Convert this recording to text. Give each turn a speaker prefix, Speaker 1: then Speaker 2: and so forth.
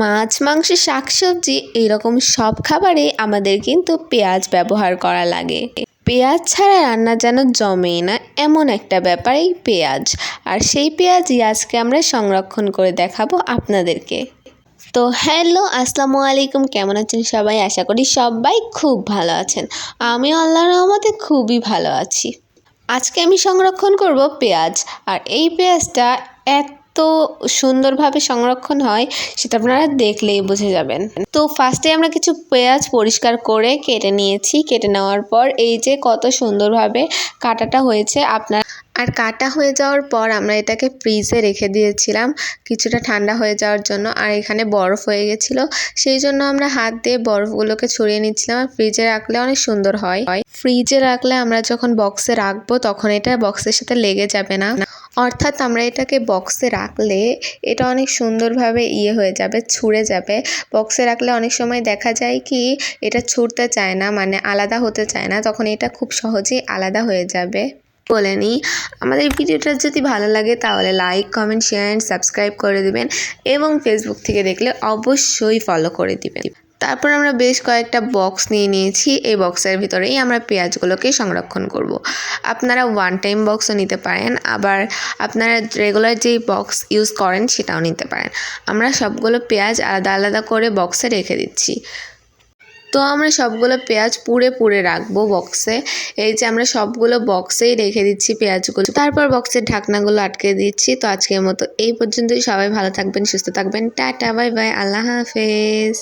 Speaker 1: মাছ, মাংস, শাকসবজি এইরকম সব খাবারে আমাদের কিন্তু পেঁয়াজ ব্যবহার করা লাগে। পেঁয়াজ ছাড়া রান্না যেন জমেই না, এমন একটা ব্যাপার এই পেঁয়াজ। আর সেই পেঁয়াজই আজকে আমরা সংরক্ষণ করে দেখাবো আপনাদেরকে। তো হ্যালো, আসসালামু আলাইকুম। কেমন আছেন সবাই? আশা করি সবাই খুব ভালো আছেন। আমিও আল্লাহর রহমতে খুবই ভালো আছি। আজকে আমি সংরক্ষণ করব পেঁয়াজ। আর এই পেঁয়াজটা এত সুন্দরভাবে সংরক্ষণ হয় সেটা আপনারা দেখলেই বুঝে যাবেন। তো ফার্স্টে আমরা কিছু পেঁয়াজ পরিষ্কার করে কেটে নিয়েছি। কেটে নেওয়ার পর এই যে কত সুন্দরভাবে কাটাটা হয়েছে আর কাটা হয়ে যাওয়ার পর আমরা এটাকে ফ্রিজে রেখে দিয়েছিলাম কিছুটা ঠান্ডা হয়ে যাওয়ার জন্য। আর এখানে বরফ হয়ে গেছিলো, সেই জন্য আমরা হাত দিয়ে বরফগুলোকে ছড়িয়ে নিচ্ছিলাম। আর ফ্রিজে রাখলে অনেক সুন্দর হয়। ফ্রিজে রাখলে আমরা যখন বক্সে রাখবো তখন এটা বক্সের সাথে লেগে যাবে না, অর্থাৎ আমরা এটাকে বক্সে রাখলে এটা অনেক সুন্দরভাবে হয়ে যাবে, ছুঁড়ে যাবে। বক্সে রাখলে অনেক সময় দেখা যায় কি এটা ছুটতে চায় না, মানে আলাদা হতে চায় না, তখন এটা খুব সহজেই আলাদা হয়ে যাবে। বলে নিই, আমাদের ভিডিওটা যদি ভালো লাগে তাহলে like, comment, share and subscribe করে দিবেন এবং ফেসবুক থেকে দেখলে অবশ্যই ফলো করে দিবেন। তারপর আমরা বেশ কয়েকটা বক্স নিয়ে নিয়েছি। এই বক্সের ভিতরেই আমরা পেঁয়াজগুলোকে সংরক্ষণ করব। আপনারা ওয়ান টাইম বক্সও নিতে পারেন, আবার আপনারা রেগুলার যেই বক্স ইউজ করেন সেটাও নিতে পারেন। আমরা সবগুলো পেঁয়াজ আলাদা আলাদা করে বক্সে রেখে দিচ্ছি। তো আমরা সবগুলো পেঁয়াজ পুড়ে রাখবো বক্সে। এই যে আমরা সবগুলো বক্সেই রেখে দিচ্ছি পেঁয়াজগুলো, তারপর বক্সের ঢাকনাগুলো আটকে দিচ্ছি। তো আজকের মতো এই পর্যন্তই। সবাই ভালো থাকবেন, সুস্থ থাকবেন। টাটা, বাই বাই, আল্লাহ হাফেজ।